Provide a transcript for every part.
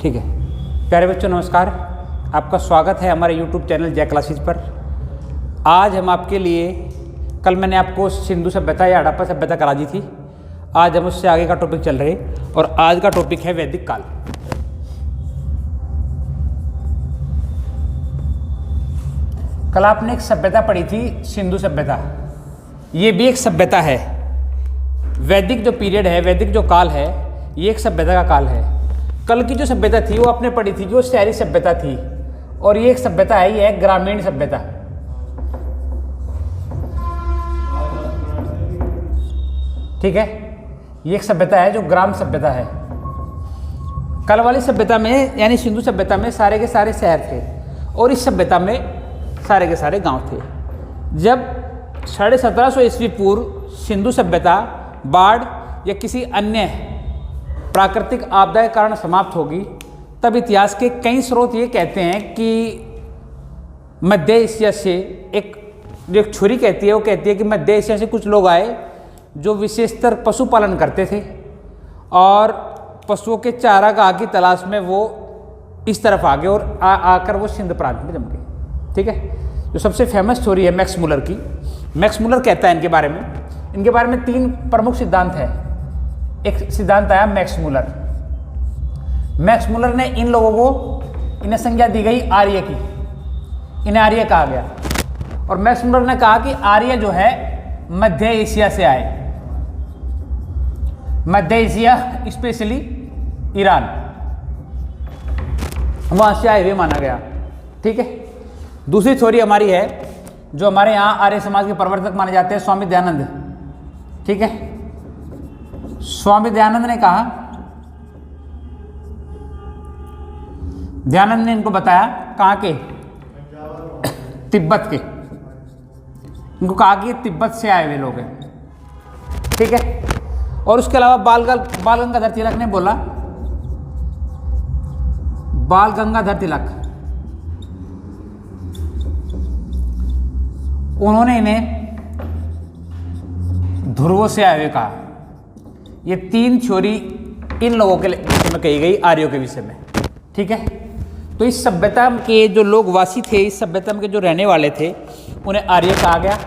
ठीक है। प्यारे बच्चों नमस्कार, आपका स्वागत है हमारे YouTube चैनल जय क्लासेस पर। आज हम आपके लिए, कल मैंने आपको सिंधु सभ्यता या हड़प्पा सभ्यता करा दी थी। आज हम उससे आगे का टॉपिक चल रहे और आज का टॉपिक है वैदिक काल। कल आपने एक सभ्यता पढ़ी थी सिंधु सभ्यता, ये भी एक सभ्यता है। वैदिक जो पीरियड है, वैदिक जो काल है, ये एक सभ्यता का काल है। कल की जो सभ्यता थी वो आपने पढ़ी थी कि वो शहरी सभ्यता थी, और ये एक सभ्यता है, ये है ग्रामीण सभ्यता। ठीक है, ये एक सभ्यता है जो ग्राम सभ्यता है। कल वाली सभ्यता में यानी सिंधु सभ्यता में सारे के सारे शहर थे और इस सभ्यता में सारे के सारे गांव थे। जब 1750 ईस्वी पूर्व सिंधु सभ्यता बाढ़ या किसी अन्य प्राकृतिक आपदा के कारण समाप्त होगी, तब इतिहास के कई स्रोत ये कहते हैं कि मध्य एशिया से एक छोरी कहती है, वो कहती है कि मध्य एशिया से कुछ लोग आए जो विशेषतर पशुपालन करते थे और पशुओं के चारागाह की तलाश में वो इस तरफ आ गए और आकर वो सिंध प्रांत में जम गए। ठीक है, जो सबसे फेमस स्टोरी है मैक्स मुलर की। मैक्स मुलर कहता है इनके बारे में 3 प्रमुख सिद्धांत है। एक सिद्धांत आया मैक्स मुलर। मैक्स मुलर ने इन लोगों को, इन्हें संज्ञा दी गई आर्य की, इन्हें आर्य कहा गया। और मैक्स मुलर ने कहा कि आर्य जो है मध्य एशिया से आए, मध्य एशिया स्पेशली ईरान, वहां से आए हुए माना गया। ठीक है, दूसरी थ्योरी हमारी है जो हमारे यहाँ आर्य समाज के प्रवर्तक माने जाते हैं, स्वामी दयानंद। ठीक है, स्वामी दयानंद ने कहा, दयानंद ने इनको बताया कहाँ के, तिब्बत के। इनको कहा कि तिब्बत से आए हुए लोग हैं। ठीक है, और उसके अलावा बाल गंगाधर तिलक ने बोला, बाल गंगाधर तिलक, उन्होंने इन्हें ध्रुवों से आए हुए कहा। ये 3 थ्योरी इन लोगों के विषय में कही गई, आर्यों के विषय में। ठीक है, तो इस सभ्यता के जो लोग वासी थे, इस सभ्यता के जो रहने वाले थे, उन्हें आर्य कहा गया।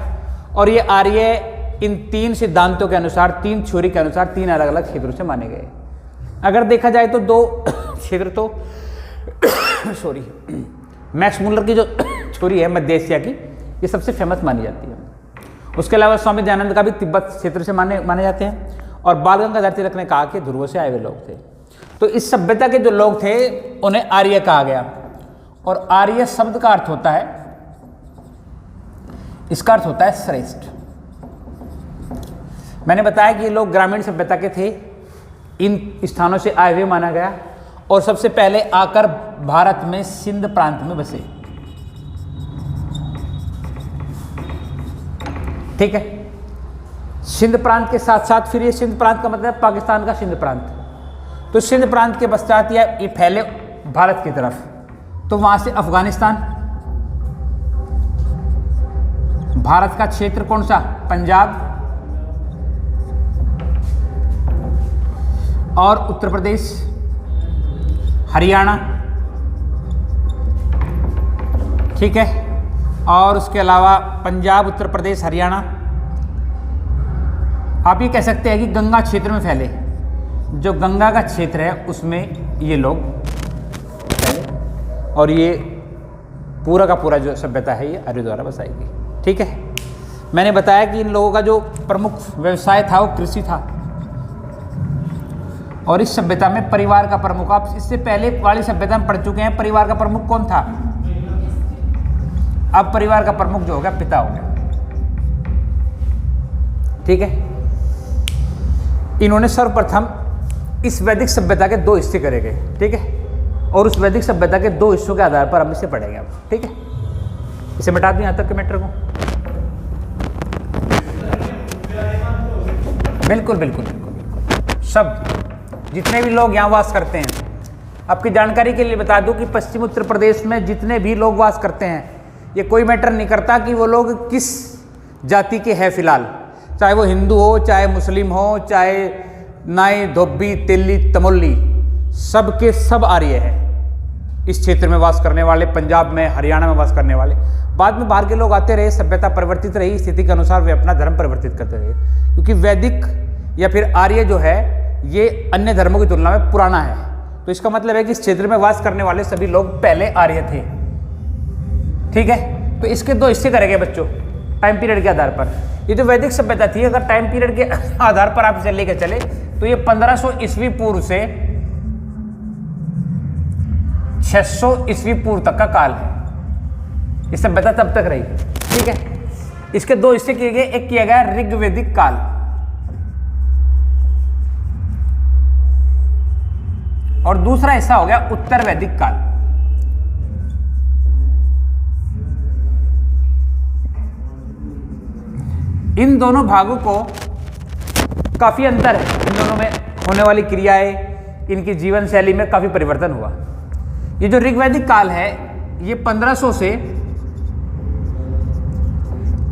और ये आर्य इन 3 सिद्धांतों के अनुसार, 3 थ्योरी के अनुसार 3 अलग अलग क्षेत्रों से माने गए। अगर देखा जाए तो 2 क्षेत्र तो मैक्स मुलर की जो थ्योरी है मध्य एशिया की, ये सबसे फेमस मानी जाती है। उसके अलावा स्वामी दयानंद का भी तिब्बत क्षेत्र से माने जाते हैं। और बाल गंगाधर तिलक ने कहा कि ध्रुव से आए हुए लोग थे। तो इस सभ्यता के जो लोग थे उन्हें आर्य कहा गया। और आर्य शब्द का अर्थ होता है, इसका अर्थ होता है श्रेष्ठ। मैंने बताया कि ये लोग ग्रामीण सभ्यता के थे, इन स्थानों से आए हुए माना गया और सबसे पहले आकर भारत में सिंध प्रांत में बसे। ठीक है, सिंध प्रांत के साथ साथ फिर ये सिंध प्रांत का मतलब पाकिस्तान का सिंध प्रांत। तो सिंध प्रांत के पश्चात ये फैले भारत की तरफ, तो वहां से अफगानिस्तान, भारत का क्षेत्र कौन सा, पंजाब और उत्तर प्रदेश, हरियाणा। ठीक है, और उसके अलावा पंजाब, उत्तर प्रदेश, हरियाणा। आप ये कह सकते हैं कि गंगा क्षेत्र में फैले, जो गंगा का क्षेत्र है उसमें ये लोग फैले, और ये पूरा का पूरा जो सभ्यता है ये आर्य द्वारा बसाई गई। ठीक है, मैंने बताया कि इन लोगों का जो प्रमुख व्यवसाय था वो कृषि था। और इस सभ्यता में परिवार का प्रमुख, आप इससे पहले वाली सभ्यता में पढ़ चुके हैं, परिवार का प्रमुख कौन था। अब परिवार का प्रमुख जो हो गया पिता हो गया। ठीक है, इन्होंने सर्वप्रथम इस वैदिक सभ्यता के 2 हिस्से करे गए। ठीक है, और उस वैदिक सभ्यता के 2 हिस्सों के आधार पर हम इसे पढ़ेंगे अब। ठीक है, इसे मिटा दूं यहां तक के मैटर को। बिल्कुल बिल्कुल बिल्कुल बिल्कुल, सब जितने भी लोग यहाँ वास करते हैं, आपकी जानकारी के लिए बता दूं कि पश्चिम उत्तर प्रदेश में जितने भी लोग वास करते हैं, ये कोई मैटर नहीं करता कि वो लोग किस जाति के हैं फिलहाल, चाहे वो हिंदू हो, चाहे मुस्लिम हो, चाहे नाई, धोबी, तेली, तमोली, सबके सब आर्य है, इस क्षेत्र में वास करने वाले, पंजाब में, हरियाणा में वास करने वाले। बाद में बाहर के लोग आते रहे, सभ्यता परिवर्तित रही, स्थिति के अनुसार वे अपना धर्म परिवर्तित करते रहे, क्योंकि वैदिक या फिर आर्य जो है ये अन्य धर्मों की तुलना में पुराना है। तो इसका मतलब है कि इस क्षेत्र में वास करने वाले सभी लोग पहले आर्य थे। ठीक है, तो इसके दो हिस्से करेंगे बच्चों टाइम पीरियड के आधार पर। ये जो वैदिक सभ्यता थी, अगर टाइम पीरियड के आधार पर आप इसे लेकर चले तो ये 1500 ईस्वी पूर्व से 600 ईस्वी पूर्व तक का काल है। ये सभ्यता तब तक रही। ठीक है, इसके दो हिस्से किए गए, एक किया गया ऋग्वैदिक काल और दूसरा हिस्सा हो गया उत्तर वैदिक काल। इन दोनों भागों को काफी अंतर है, इन दोनों में होने वाली क्रियाएं, इनकी जीवन शैली में काफी परिवर्तन हुआ। ये जो ऋग्वैदिक काल है ये 1500 से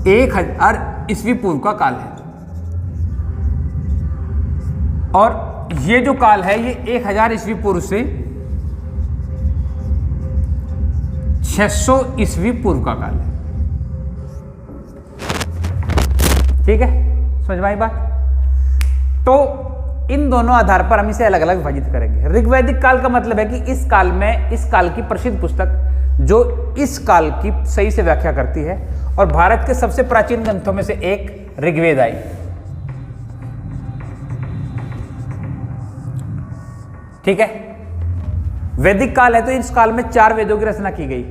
1000 ईस्वी पूर्व का काल है और ये जो काल है ये 1000 ईस्वी पूर्व से 600 ईस्वी पूर्व का काल है। ठीक है, समझ में आई बात? तो इन दोनों आधार पर हम इसे अलग अलग विभाजित करेंगे। ऋग्वैदिक काल का मतलब है कि इस काल में, इस काल की प्रसिद्ध पुस्तक जो इस काल की सही से व्याख्या करती है, और भारत के सबसे प्राचीन ग्रंथों में से एक ऋग्वेद आई। ठीक है, वैदिक काल है तो इस काल में 4 वेदों की रचना की गई।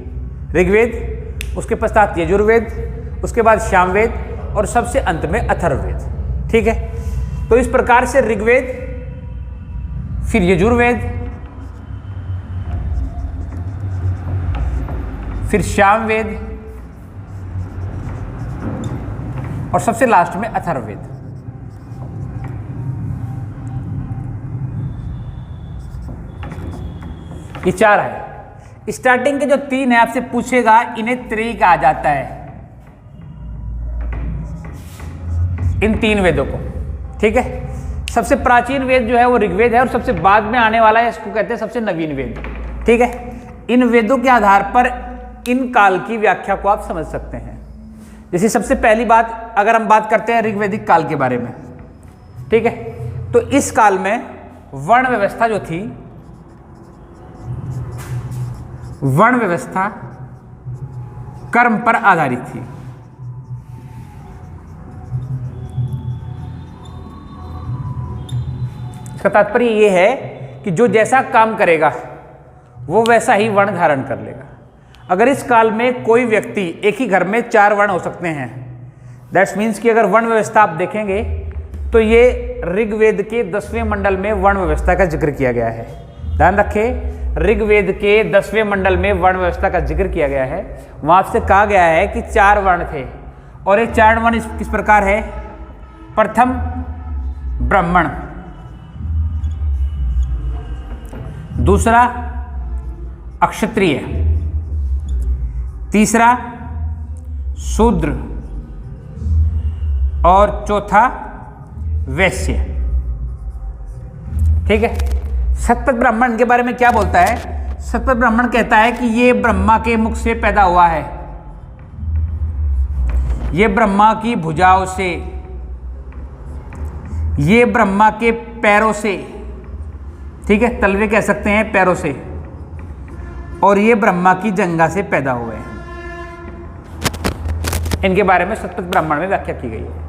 ऋग्वेद, उसके पश्चात यजुर्वेद, उसके बाद सामवेद और सबसे अंत में अथर्ववेद। ठीक है, तो इस प्रकार से ऋग्वेद, फिर यजुर्वेद, फिर सामवेद और सबसे लास्ट में अथर्ववेद। ये 4 है। स्टार्टिंग के जो 3 है आपसे पूछेगा, इन्हें त्रयी कहा जाता है, इन 3 वेदों को। ठीक है, सबसे प्राचीन वेद जो है वो ऋग्वेद है और सबसे बाद में आने वाला है इसको कहते हैं सबसे नवीन वेद। ठीक है, इन वेदों के आधार पर इन काल की व्याख्या को आप समझ सकते हैं। जैसे सबसे पहली बात अगर हम बात करते हैं ऋग्वैदिक काल के बारे में, ठीक है, तो इस काल में वर्ण व्यवस्था जो थी, वर्ण व्यवस्था कर्म पर आधारित थी। इसका तात्पर्य यह है कि जो जैसा काम करेगा वो वैसा ही वर्ण धारण कर लेगा। अगर इस काल में कोई व्यक्ति, एक ही घर में 4 वर्ण हो सकते हैं, दैट्स मीन्स कि अगर वर्ण व्यवस्था आप देखेंगे तो ये ऋग्वेद के 10वें मंडल में वर्ण व्यवस्था का जिक्र किया गया है। ध्यान रखें, ऋग्वेद के 10वें मंडल में वर्ण व्यवस्था का जिक्र किया गया है। वहां से कहा गया है कि 4 वर्ण थे और ये 4 वर्ण किस प्रकार है? प्रथम ब्राह्मण, दूसरा अक्षत्रिय, तीसरा शूद्र और चौथा वैश्य। ठीक है, शतपथ ब्राह्मण के बारे में क्या बोलता है? शतपथ ब्राह्मण कहता है कि ये ब्रह्मा के मुख से पैदा हुआ है, ये ब्रह्मा की भुजाओं से, ये ब्रह्मा के पैरों से, ठीक है, तलवे कह सकते हैं पैरों से, और ये ब्रह्मा की जंघा से पैदा हुए हैं। इनके बारे में शतपथ ब्राह्मण में व्याख्या की गई है।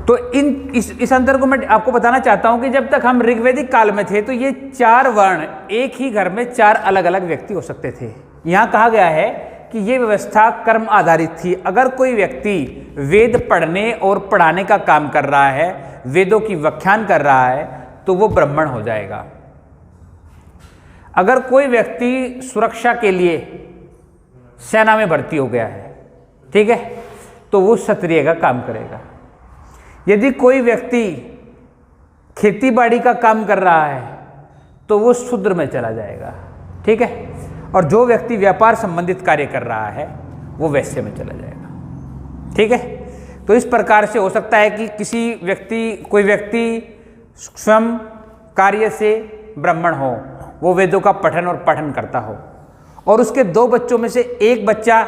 तो इस अंतर को मैं आपको बताना चाहता हूं कि जब तक हम ऋग्वैदिक काल में थे तो ये 4 वर्ण एक ही घर में 4 अलग अलग व्यक्ति हो सकते थे। यहां कहा गया है कि ये व्यवस्था कर्म आधारित थी। अगर कोई व्यक्ति वेद पढ़ने और पढ़ाने का काम कर रहा है, वेदों की व्याख्यान कर रहा है, तो वो ब्राह्मण हो जाएगा। अगर कोई व्यक्ति सुरक्षा के लिए सेना में भर्ती हो गया है, ठीक है, तो वो क्षत्रिय का काम करेगा। यदि कोई व्यक्ति खेती बाड़ी का काम कर रहा है तो वो शूद्र में चला जाएगा। ठीक है, और जो व्यक्ति व्यापार संबंधित कार्य कर रहा है वो वैश्य में चला जाएगा। ठीक है, तो इस प्रकार से हो सकता है कि कोई व्यक्ति स्वयं कार्य से ब्राह्मण हो, वो वेदों का पठन और पाठन करता हो, और उसके 2 बच्चों में से एक बच्चा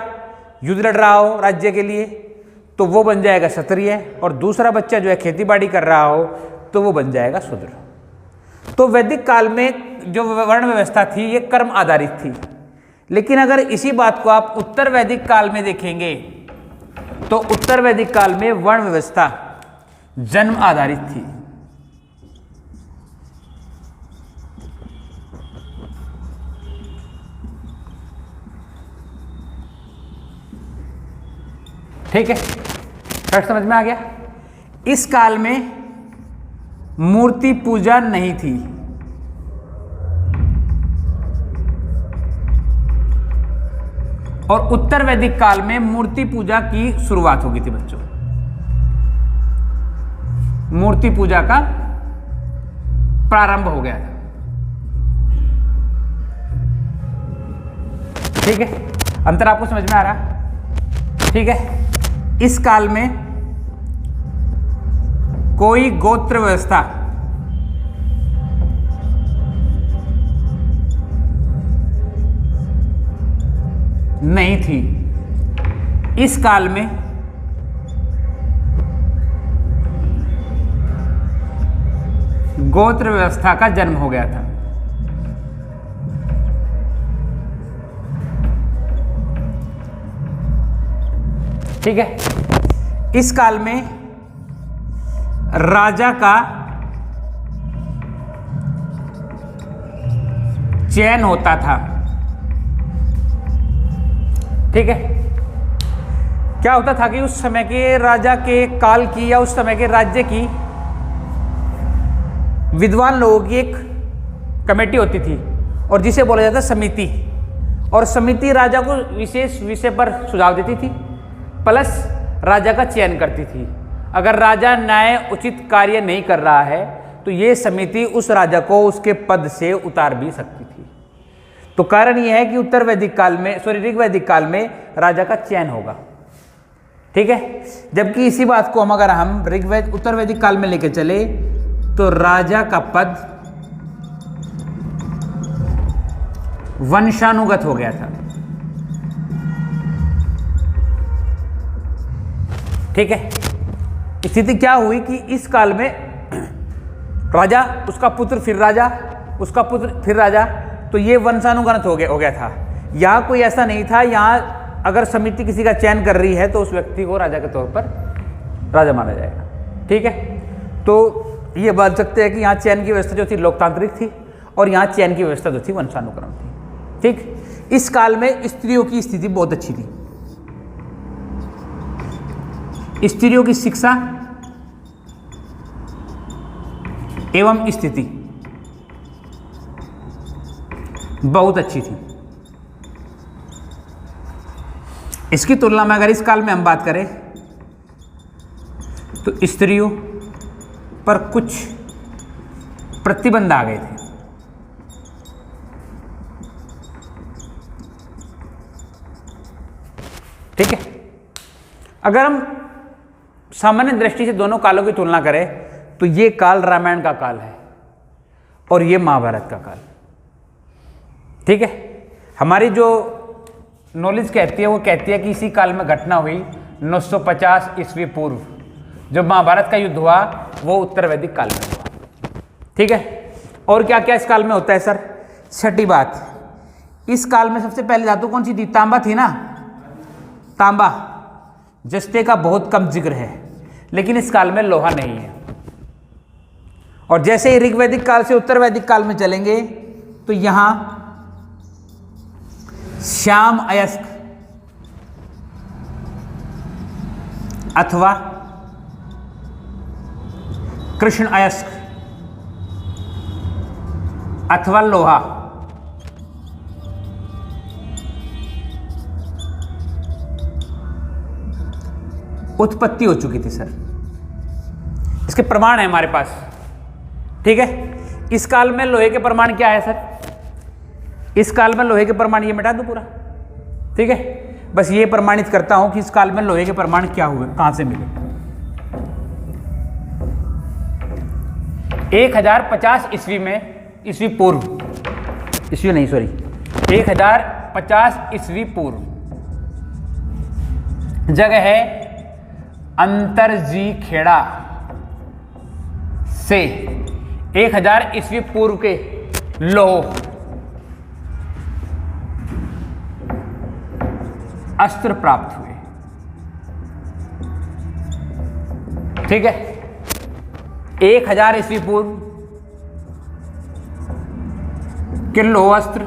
युद्ध लड़ रहा हो राज्य के लिए, तो वो बन जाएगा क्षत्रिय, और दूसरा बच्चा जो है खेती बाड़ी कर रहा हो तो वो बन जाएगा शूद्र। तो वैदिक काल में जो वर्ण व्यवस्था थी ये कर्म आधारित थी। लेकिन अगर इसी बात को आप उत्तर वैदिक काल में देखेंगे तो उत्तर वैदिक काल में वर्ण व्यवस्था जन्म आधारित थी। ठीक है, फर्स्ट समझ में आ गया। इस काल में मूर्ति पूजा नहीं थी, और उत्तर वैदिक काल में मूर्ति पूजा की शुरुआत हो गई थी बच्चों। मूर्ति पूजा का प्रारंभ हो गया था। ठीक है, अंतर आपको समझ में आ रहा? ठीक है, इस काल में कोई गोत्र व्यवस्था नहीं थी। इस काल में गोत्र व्यवस्था का जन्म हो गया था। ठीक है, इस काल में राजा का चयन होता था। ठीक है, क्या होता था कि उस समय के राजा के काल की या उस समय के राज्य की विद्वान लोगों की एक कमेटी होती थी, और जिसे बोला जाता समिति, और समिति राजा को विशेष विषय पर सुझाव देती थी, प्लस राजा का चयन करती थी। अगर राजा न्याय उचित कार्य नहीं कर रहा है तो ये समिति उस राजा को उसके पद से उतार भी सकती थी। तो कारण यह है कि उत्तर वैदिक काल में ऋग वैदिक काल में राजा का चयन होगा। ठीक है, जबकि इसी बात को अगर हम उत्तर वैदिक काल में लेके चले तो राजा का पद वंशानुगत हो गया था। ठीक है, स्थिति क्या हुई कि इस काल में राजा, उसका पुत्र फिर राजा, उसका पुत्र फिर राजा, तो ये वंशानुगत हो गया था। यहाँ कोई ऐसा नहीं था, यहाँ अगर समिति किसी का चयन कर रही है तो उस व्यक्ति को राजा के तौर पर राजा माना जाएगा। ठीक है, तो ये बात सकते हैं कि यहाँ चयन की व्यवस्था जो थी लोकतांत्रिक थी, और यहाँ चयन की व्यवस्था जो थी वंशानुक्रम थी। ठीक, इस काल में स्त्रियों की स्थिति बहुत अच्छी थी। स्त्रियों की शिक्षा एवं स्थिति बहुत अच्छी थी। इसकी तुलना में अगर इस काल में हम बात करें तो स्त्रियों पर कुछ प्रतिबंध आ गए थे। ठीक है, अगर हम सामान्य दृष्टि से दोनों कालों की तुलना करें तो ये काल रामायण का काल है और ये महाभारत का काल। ठीक है, हमारी जो नॉलेज कहती है वो कहती है कि इसी काल में घटना हुई 950 ईस्वी पूर्व, जब महाभारत का युद्ध हुआ वो उत्तर वैदिक काल में हुआ। ठीक है, और क्या क्या इस काल में होता है सर? छठी बात, इस काल में सबसे पहले धातु कौन सी थी? तांबा थी ना, तांबा। जस्ते का बहुत कम जिक्र है, लेकिन इस काल में लोहा नहीं है। और जैसे ही ऋग वैदिक काल से उत्तर वैदिक काल में चलेंगे तो यहां श्याम अयस्क अथवा कृष्ण अयस्क अथवा लोहा उत्पत्ति हो चुकी थी सर। इसके प्रमाण है हमारे पास। ठीक है, इस काल में लोहे के प्रमाण क्या है सर? इस काल में लोहे के प्रमाण, ये मिटा दूं पूरा। ठीक है, बस ये प्रमाणित करता हूं कि इस काल में लोहे के प्रमाण क्या हुए, कहां से मिले। 1050 ईस्वी में ईस्वी पूर्व, ईस्वी नहीं सॉरी 1050 ईस्वी पूर्व, जगह है अंतरजी खेड़ा से 1000 ईस्वी पूर्व के लोह अस्त्र प्राप्त हुए। ठीक है, 1000 ईस्वी पूर्व के लोह अस्त्र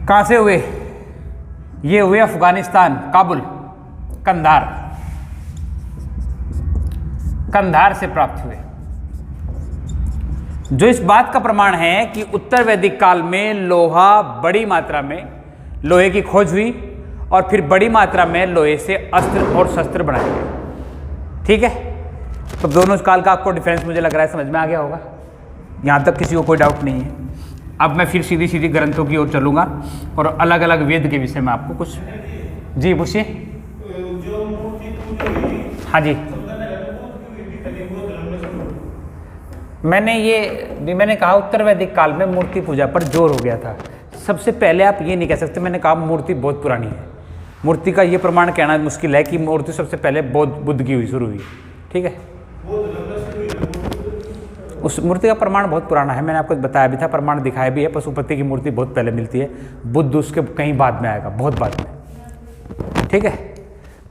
कहां से हुए? ये हुए अफगानिस्तान, काबुल, कंधार से प्राप्त हुए, जो इस बात का प्रमाण है कि उत्तर वैदिक काल में लोहा बड़ी मात्रा में लोहे की खोज हुई और फिर बड़ी मात्रा में लोहे से अस्त्र और शस्त्र बनाए गए। ठीक है, तो दोनों काल का आपको डिफरेंस मुझे लग रहा है समझ में आ गया होगा, यहां तक किसी को कोई डाउट नहीं है। अब मैं फिर सीधी सीधी ग्रंथों की ओर चलूंगा और अलग अलग वेद के विषय में आपको कुछ। जी पूछिए। हाँ जी, मैंने कहा उत्तर वैदिक काल में मूर्ति पूजा पर जोर हो गया था। सबसे पहले आप ये नहीं कह सकते, मैंने कहा मूर्ति बहुत पुरानी है। मूर्ति का ये प्रमाण कहना मुश्किल है कि मूर्ति सबसे पहले बुद्ध की शुरू हुई। ठीक है, उस मूर्ति का प्रमाण बहुत पुराना है, मैंने आपको बताया भी था, प्रमाण दिखाया भी है। पशुपति की मूर्ति बहुत पहले मिलती है, बुद्ध उसके कहीं बाद में आएगा, बहुत बाद में। ठीक है,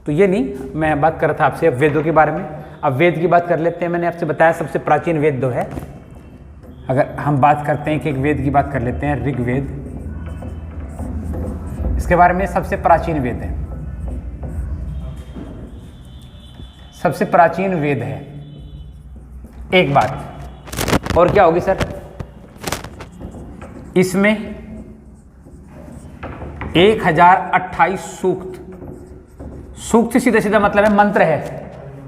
तो ये नहीं, मैं बात कर रहा था आपसे अब वेदों के बारे में। अब वेद की बात कर लेते हैं। मैंने आपसे बताया सबसे प्राचीन वेद दो है। अगर हम बात करते हैं कि एक वेद की बात कर लेते हैं, ऋग्वेद, इसके बारे में सबसे प्राचीन वेद है, सबसे प्राचीन वेद है। एक बात और क्या होगी सर, इसमें 1028 सूक्त, सूक्त सीधा सीधा मतलब है मंत्र है।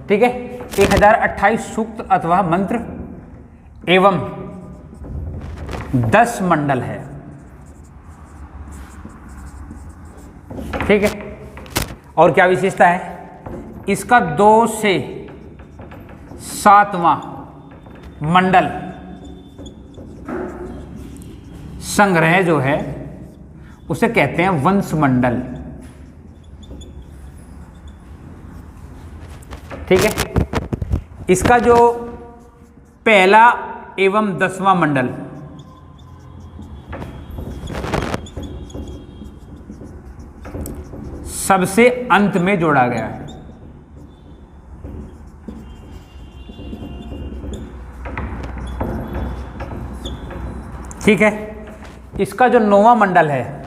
ठीक है, 1028 सूक्त अथवा मंत्र एवं 10 मंडल है। ठीक है, और क्या विशेषता है इसका? 2 से 7वां मंडल संग्रह जो है उसे कहते हैं वंश मंडल। ठीक है, इसका जो पहला एवं 10वां मंडल सबसे अंत में जोड़ा गया है। ठीक है, इसका जो 9वां मंडल है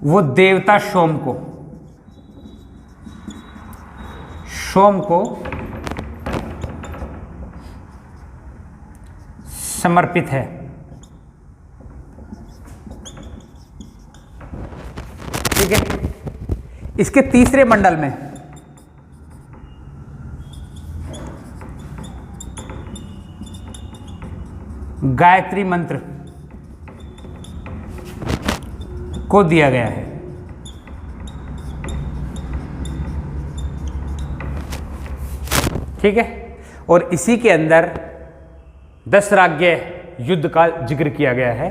वो देवता सोम को समर्पित है। ठीक है, इसके तीसरे मंडल में गायत्री मंत्र को दिया गया है। ठीक है, और इसी के अंदर 10 राज्य युद्ध का जिक्र किया गया है।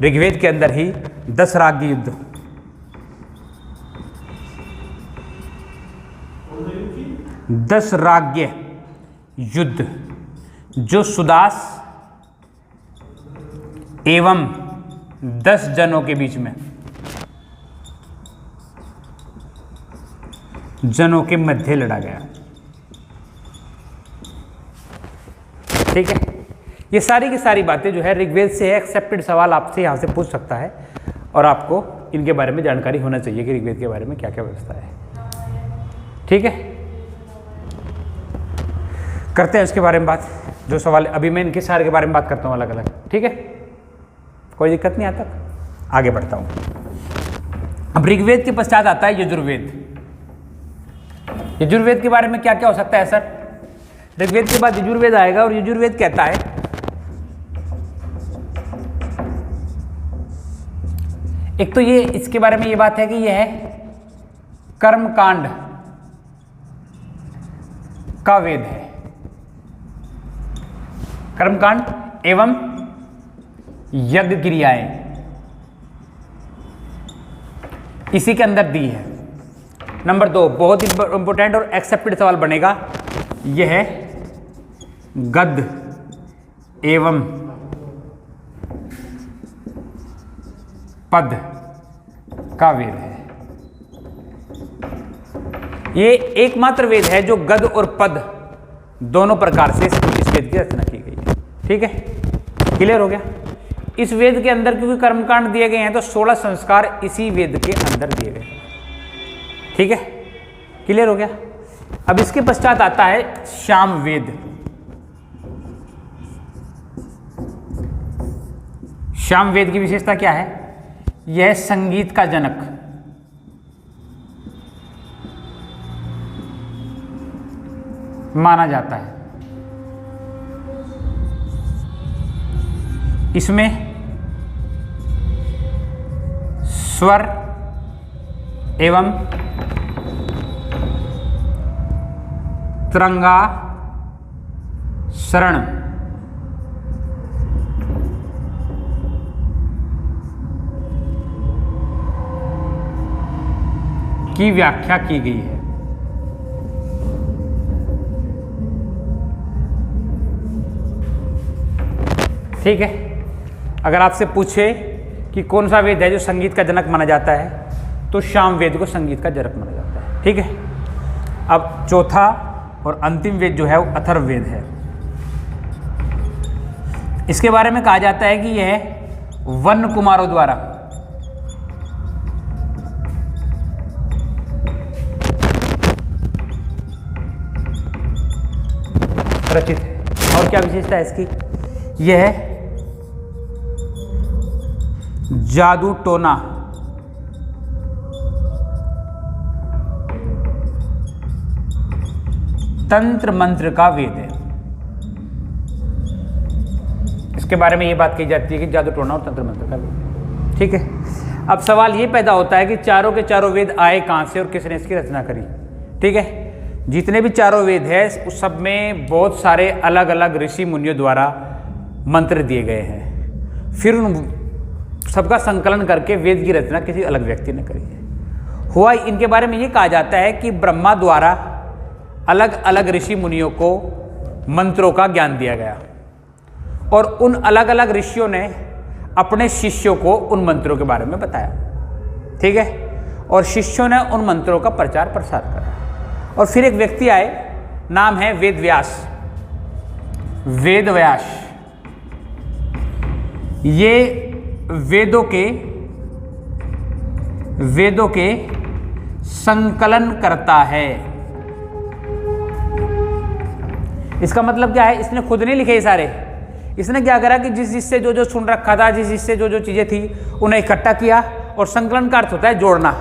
ऋग्वेद के अंदर ही 10 राज्य युद्ध, दस राज्य युद्ध जो सुदास एवं 10 जनों के बीच में, जनों के मध्य लड़ा गया। ठीक है, ये सारी की सारी बातें जो है ऋग्वेद से है। एक्सेप्टेड सवाल आपसे यहां से पूछ सकता है और आपको इनके बारे में जानकारी होना चाहिए कि ऋग्वेद के बारे में क्या क्या व्यवस्था है। ठीक है, करते हैं उसके बारे में बात। जो सवाल अभी मैं इनके सारे के बारे में बात करता हूं अलग अलग। ठीक है, कोई दिक्कत नहीं, आता आगे बढ़ता हूं। अब ऋग्वेद के पश्चात आता है यजुर्वेद। यजुर्वेद के बारे में क्या क्या हो सकता है सर? ऋग्वेद के बाद यजुर्वेद आएगा और यजुर्वेद कहता है एक तो ये इसके बारे में ये बात है कि यह है कर्म कांड का वेद है। कर्मकांड एवं यज्ञ क्रियाएं इसी के अंदर दी है। नंबर 2 बहुत इंपॉर्टेंट और एक्सेप्टेड सवाल बनेगा, यह है गद्य एवं पद का वेद है। ये एकमात्र वेद है जो गद्य और पद दोनों प्रकार से इस वेद की रचना की गई है। ठीक है, क्लियर हो गया। इस वेद के अंदर क्योंकि कर्मकांड दिए गए हैं तो 16 संस्कार इसी वेद के अंदर दिए गए हैं। ठीक है, क्लियर हो गया। अब इसके पश्चात आता है श्याम वेद। श्याम वेद की विशेषता क्या है? यह संगीत का जनक माना जाता है। इसमें स्वर एवं तरंगा शरण की व्याख्या की गई है। ठीक है, अगर आपसे पूछे कि कौन सा वेद है जो संगीत का जनक माना जाता है तो श्याम वेद को संगीत का जनक माना जाता है। ठीक है, अब चौथा और अंतिम वेद जो है वो अथर्ववेद है। इसके बारे में कहा जाता है कि यह वन कुमारों द्वारा रचित है। और क्या विशेषता है इसकी? यह जादू टोना तंत्र मंत्र का वेद है। इसके बारे में यह बात कही जाती है कि जादू टोना और तंत्र मंत्र का वेद। ठीक है, अब सवाल यह पैदा होता है कि चारों के चारों वेद आए कहां से और किसने इसकी रचना करी। ठीक है, जितने भी चारों वेद है उस सब में बहुत सारे अलग अलग ऋषि मुनियों द्वारा मंत्र दिए गए हैं, फिर उन सबका संकलन करके वेद की रचना किसी अलग व्यक्ति ने करी है। हुआ इनके बारे में ये कहा जाता है कि ब्रह्मा द्वारा अलग अलग ऋषि मुनियों को मंत्रों का ज्ञान दिया गया और उन अलग अलग ऋषियों ने अपने शिष्यों को उन मंत्रों के बारे में बताया। ठीक है, और शिष्यों ने उन मंत्रों का प्रचार प्रसार करा। और फिर एक व्यक्ति आए, नाम है वेदव्यास। वेदव्यास ये वेदों के संकलन करता है। इसका मतलब क्या है? इसने खुद नहीं लिखे ये सारे। इसने क्या करा कि जिस जिससे जो जो सुन रखा था, जिस जिससे जो जो चीजें थी उन्हें इकट्ठा किया। और संकलन का अर्थ होता है जोड़ना।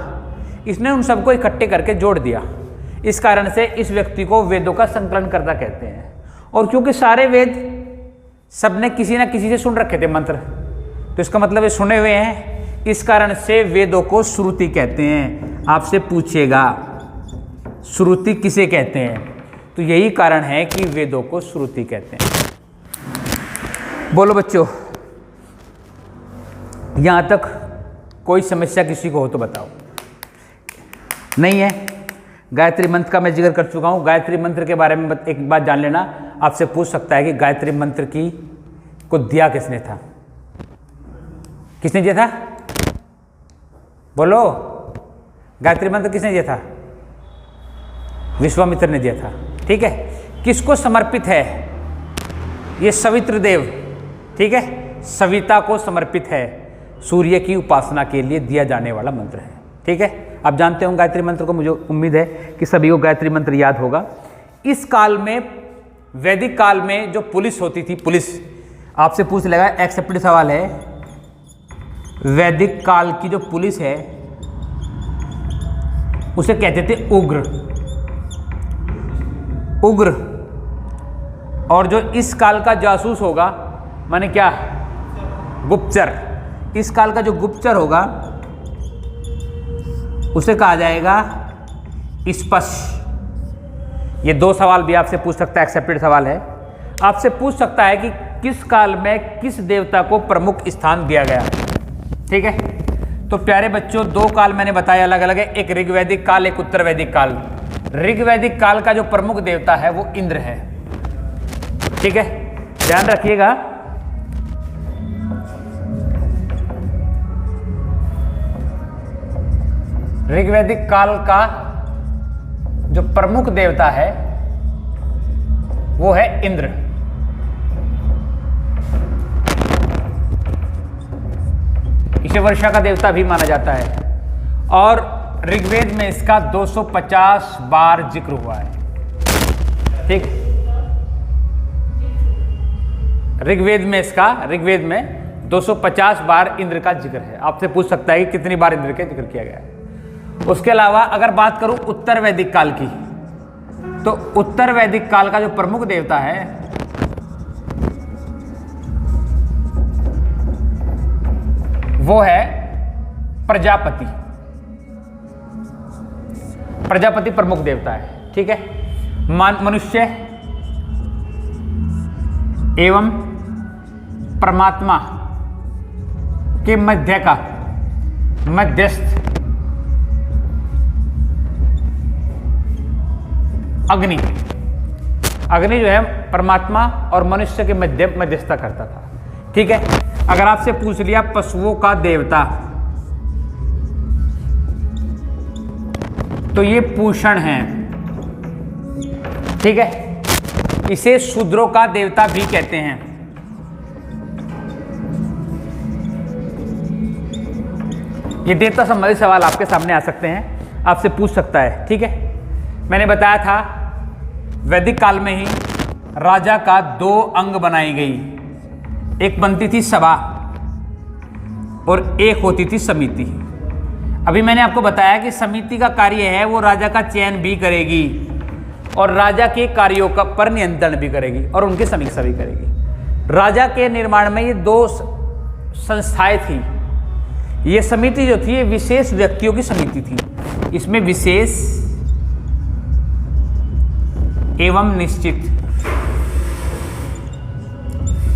इसने उन सबको इकट्ठे करके जोड़ दिया। इस कारण से इस व्यक्ति को वेदों का संकलन करता कहते हैं। और क्योंकि सारे वेद सबने किसी ना किसी से सुन रखे थे मंत्र, तो इसका मतलब ये सुने हुए हैं। इस कारण से वेदों को श्रुति कहते हैं। आपसे पूछेगा श्रुति किसे कहते हैं, तो यही कारण है कि वेदों को श्रुति कहते हैं। बोलो बच्चों, यहां तक कोई समस्या किसी को हो तो बताओ। नहीं है? गायत्री मंत्र का मैं जिक्र कर चुका हूं। गायत्री मंत्र के बारे में एक बात जान लेना। आपसे पूछ सकता है कि गायत्री मंत्र को दिया किसने था? किसने दिया था? बोलो, गायत्री मंत्र किसने दिया था? विश्वामित्र ने दिया था। ठीक है, किसको समर्पित है? ये सवित्र देव, ठीक है, सविता को समर्पित है। सूर्य की उपासना के लिए दिया जाने वाला मंत्र है। ठीक है, आप जानते हो गायत्री मंत्र को। मुझे उम्मीद है कि सभी को गायत्री मंत्र याद होगा। इस काल में, वैदिक काल में जो पुलिस होती थी, पुलिस आपसे पूछ लेगा, एक्सेप्टेड सवाल है। वैदिक काल की जो पुलिस है उसे कहते थे उग्र। उग्र। और जो इस काल का जासूस होगा, माने क्या? गुप्तचर। इस काल का जो गुप्तचर होगा उसे कहा जाएगा स्पष्ट। ये 2 सवाल भी आपसे पूछ सकता है, एक्सेप्टेड सवाल है। आपसे पूछ सकता है कि किस काल में किस देवता को प्रमुख स्थान दिया गया। ठीक है, तो प्यारे बच्चों 2 काल मैंने बताया अलग अलग है, एक ऋग्वैदिक काल, एक उत्तर वैदिक काल। ऋग्वैदिक काल का जो प्रमुख देवता है वो इंद्र है। ठीक है, ध्यान रखिएगा। ऋग्वैदिक काल का जो प्रमुख देवता है वो है इंद्र। इसे वर्षा का देवता भी माना जाता है और ऋग्वेद में इसका 250 बार जिक्र हुआ है। ठीक, ऋग्वेद में 250 बार इंद्र का जिक्र है। आपसे पूछ सकता है कि कितनी बार इंद्र का जिक्र किया गया है। उसके अलावा अगर बात करूं उत्तर वैदिक काल की, तो उत्तर वैदिक काल का जो प्रमुख देवता है वो है प्रजापति। प्रजापति प्रमुख देवता है। ठीक है, मनुष्य एवं परमात्मा के मध्य का मध्यस्थ अग्नि जो है परमात्मा और मनुष्य के मध्यस्थता करता था। ठीक है, अगर आपसे पूछ लिया पशुओं का देवता, तो ये पूषण है। ठीक है, इसे शूद्रों का देवता भी कहते हैं। ये देवता संबंधी सवाल आपके सामने आ सकते हैं, आपसे पूछ सकता है। ठीक है, मैंने बताया था वैदिक काल में ही राजा का 2 अंग बनाई गई, एक बनती थी सभा और एक होती थी समिति। अभी मैंने आपको बताया कि समिति का कार्य है वो राजा का चयन भी करेगी और राजा के कार्यों का पर नियंत्रण भी करेगी और उनकी समीक्षा भी करेगी। राजा के निर्माण में ये 2 संस्थाएं थी। ये समिति जो थी ये विशेष व्यक्तियों की समिति थी। इसमें विशेष एवं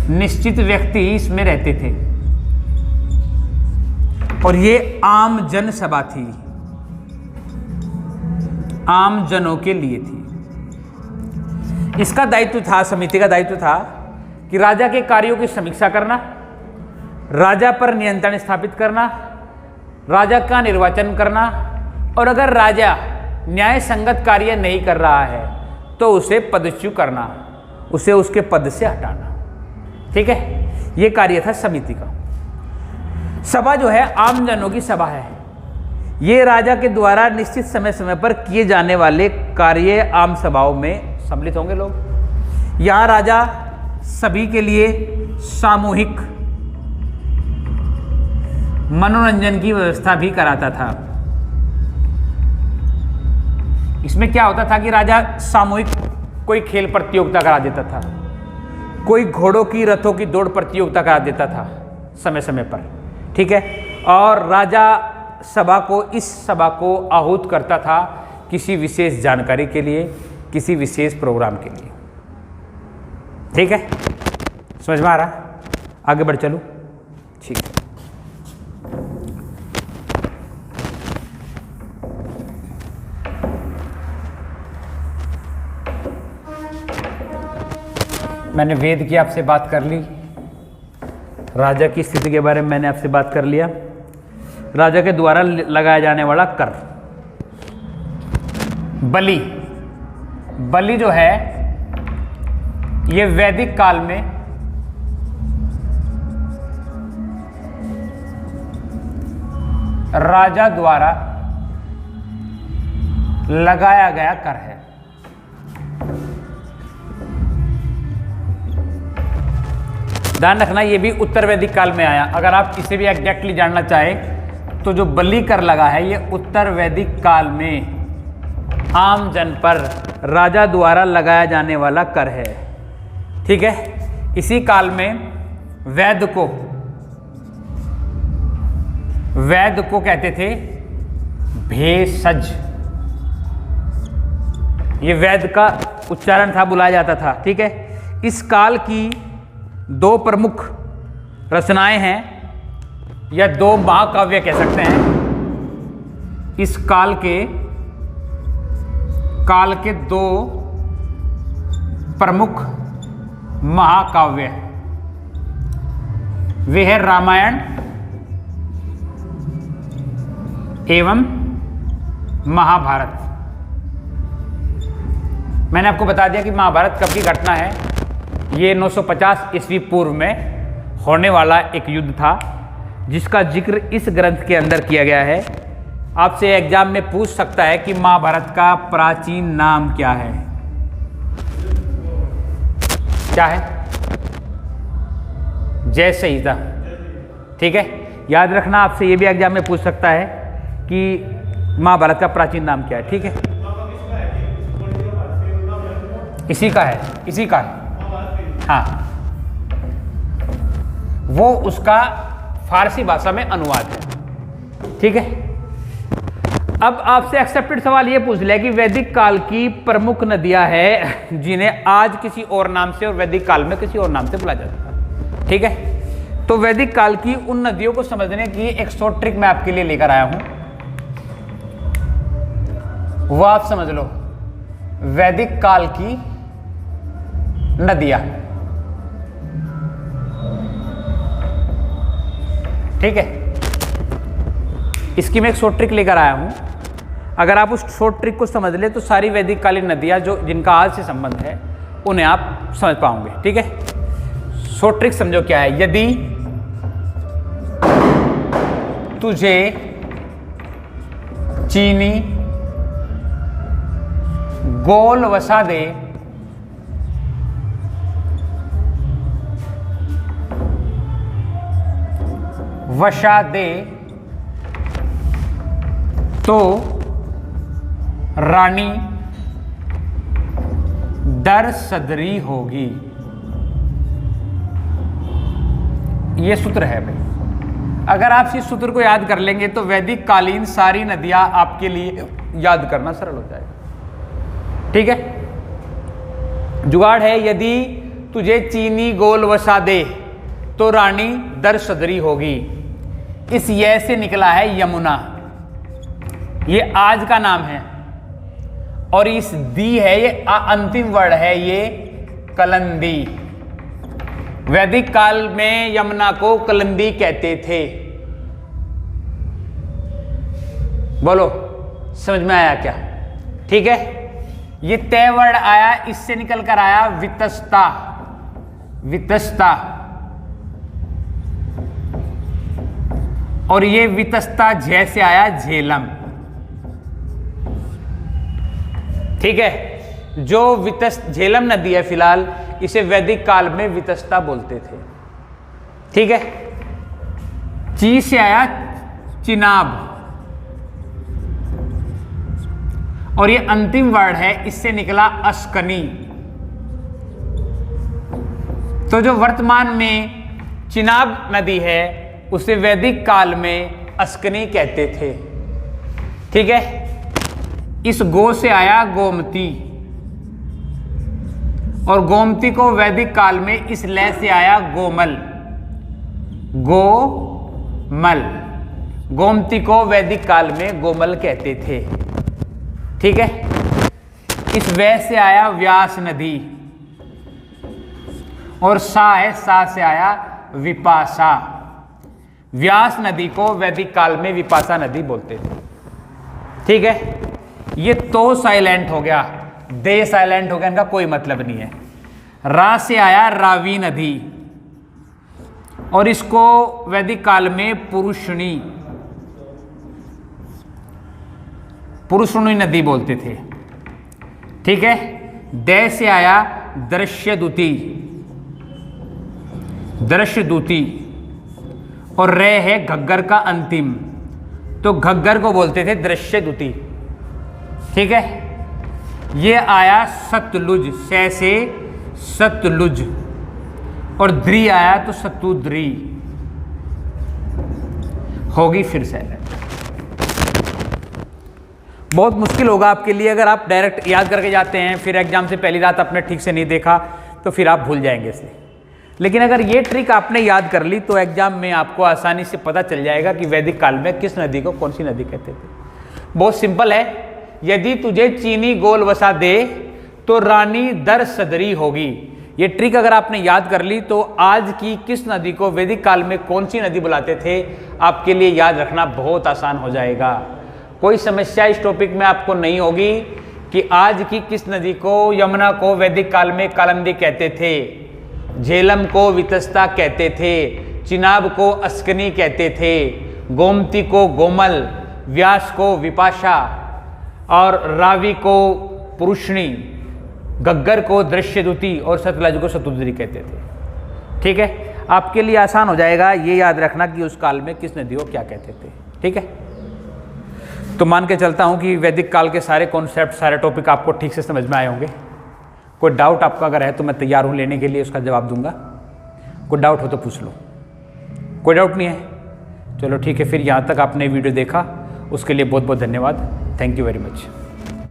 निश्चित व्यक्ति इसमें रहते थे और ये आम जन सभा थी, आम जनों के लिए थी। इसका दायित्व था, समिति का दायित्व था कि राजा के कार्यों की समीक्षा करना, राजा पर नियंत्रण स्थापित करना, राजा का निर्वाचन करना और अगर राजा न्याय संगत कार्य नहीं कर रहा है तो उसे पदच्युत करना, उसे उसके पद से हटाना। ठीक है, यह कार्य था समिति का। सभा जो है आम जनों की सभा है। ये राजा के द्वारा निश्चित समय समय पर किए जाने वाले कार्य आम सभाओं में सम्मिलित होंगे लोग। यहां राजा सभी के लिए सामूहिक मनोरंजन की व्यवस्था भी कराता था। इसमें क्या होता था कि राजा सामूहिक कोई खेल प्रतियोगिता करा देता था, कोई घोड़ों की रथों की दौड़ प्रतियोगिता करा देता था समय समय पर। ठीक है, और राजा इस सभा को आहूत करता था किसी विशेष जानकारी के लिए, किसी विशेष प्रोग्राम के लिए। ठीक है, समझ में आ रहा? आगे बढ़ चलूं? ठीक है। मैंने वेद की आपसे बात कर ली, राजा की स्थिति के बारे में मैंने आपसे बात कर लिया। राजा के द्वारा लगाया जाने वाला कर, बलि जो है ये वैदिक काल में राजा द्वारा लगाया गया कर है। ध्यान रखना, ये भी उत्तर वैदिक काल में आया। अगर आप इसे भी एग्जैक्टली जानना चाहें तो जो बलि कर लगा है ये उत्तर वैदिक काल में आम जन पर राजा द्वारा लगाया जाने वाला कर है। ठीक है, इसी काल में वैद को कहते थे भेषज ये वैद का उच्चारण था, बुलाया जाता था। ठीक है, इस काल की दो प्रमुख रचनाएं हैं या दो महाकाव्य कह सकते हैं। इस काल के दो प्रमुख महाकाव्य वे है रामायण एवं महाभारत। मैंने आपको बता दिया कि महाभारत कब की घटना है। ये 950 ईस्वी पूर्व में होने वाला एक युद्ध था जिसका जिक्र इस ग्रंथ के अंदर किया गया है। आपसे एग्जाम में पूछ सकता है कि महाभारत का प्राचीन नाम क्या है? क्या है? जय संहिता। ठीक है, याद रखना, आपसे ये भी एग्जाम में पूछ सकता है कि महाभारत का प्राचीन नाम क्या है। ठीक है, इसी का है। हाँ, वो उसका फारसी भाषा में अनुवाद है। ठीक है, अब आपसे एक्सेप्टेड सवाल ये पूछ लिया कि वैदिक काल की प्रमुख नदियां हैं जिन्हें आज किसी और नाम से और वैदिक काल में किसी और नाम से बुलाया जाता था। ठीक है, तो वैदिक काल की उन नदियों को समझने की एक शॉर्ट ट्रिक मैं आपके लिए लेकर आया हूं, वो आप समझ लो। वैदिक काल की नदियां, ठीक है, इसकी मैं एक शॉर्ट ट्रिक लेकर आया हूं। अगर आप उस शॉर्ट ट्रिक को समझ ले तो सारी वैदिक कालीन नदियां जो जिनका आज से संबंध है उन्हें आप समझ पाओगे। ठीक है, शॉर्ट ट्रिक समझो क्या है। यदि तुझे चीनी गोल वसा दे तो रानी दर सदरी होगी। ये सूत्र है भाई। अगर आप इस सूत्र को याद कर लेंगे तो वैदिक कालीन सारी नदियां आपके लिए याद करना सरल हो जाएगा। ठीक है, जुगाड़ है, यदि तुझे चीनी गोल वसा दे तो रानी दर सदरी होगी। इस ये से निकला है यमुना, ये आज का नाम है, और इस दी है ये अंतिम वर्ड है, ये कलंदी। वैदिक काल में यमुना को कलंदी कहते थे। बोलो, समझ में आया क्या? ठीक है, ये तय वर्ड आया, इससे निकल कर आया वितस्ता। और ये वितस्ता झ से आया झेलम। ठीक है, जो झेलम नदी है फिलहाल इसे वैदिक काल में वितस्ता बोलते थे। ठीक है, ची से आया चिनाब, और ये अंतिम वर्ड है, इससे निकला अस्कनी। तो जो वर्तमान में चिनाब नदी है उसे वैदिक काल में अस्कनी कहते थे। ठीक है, इस गो से आया गोमती, और गोमती को वैदिक काल में इस लय से आया गोमल। गोमती को वैदिक काल में गोमल कहते थे। ठीक है, इस वै से आया व्यास नदी, और सा से आया विपाशा। व्यास नदी को वैदिक काल में विपाशा नदी बोलते थे। ठीक है, ये तो साइलेंट हो गया, दे साइलेंट हो गया, इनका कोई मतलब नहीं है। रा से आया रावी नदी, और इसको वैदिक काल में पुरुषणी नदी बोलते थे। ठीक है, दे से आया दृश्यदूती, और रे है घग्गर का अंतिम, तो घग्गर को बोलते थे दृश्यदूती। ठीक है, ये आया सतलुज, से सतलुज, और द्री आया तो सतुद्री होगी फिर से। बहुत मुश्किल होगा आपके लिए अगर आप डायरेक्ट याद करके जाते हैं, फिर एग्जाम से पहली रात आपने ठीक से नहीं देखा तो फिर आप भूल जाएंगे इसलिए। लेकिन अगर ये ट्रिक आपने याद कर ली तो एग्जाम में आपको आसानी से पता चल जाएगा कि वैदिक काल में किस नदी को कौन सी नदी कहते थे। बहुत सिंपल है, यदि तुझे चीनी गोल वसा दे तो रानी दर सदरी होगी। ये ट्रिक अगर आपने याद कर ली तो आज की किस नदी को वैदिक काल में कौन सी नदी बुलाते थे आपके लिए याद रखना बहुत आसान हो जाएगा। कोई समस्या इस टॉपिक में आपको नहीं होगी कि आज की किस नदी को, यमुना को वैदिक काल में कालिंदी कहते थे, झेलम को वितस्ता कहते थे, चिनाब को अस्कनी कहते थे, गोमती को गोमल, व्यास को विपाशा और रावी को पुरुषणी, गग्गर को दृश्यदूती और सतलज को सतुद्री कहते थे। ठीक है, आपके लिए आसान हो जाएगा ये याद रखना कि उस काल में किस नदी को क्या कहते थे। ठीक है, तो मान के चलता हूँ कि वैदिक काल के सारे कॉन्सेप्ट, सारे टॉपिक आपको ठीक से समझ में आए होंगे। कोई डाउट आपका अगर है तो मैं तैयार हूँ लेने के लिए, उसका जवाब दूंगा। कोई डाउट हो तो पूछ लो। कोई डाउट नहीं है? चलो ठीक है, फिर यहाँ तक आपने वीडियो देखा उसके लिए बहुत बहुत धन्यवाद। Thank you very much.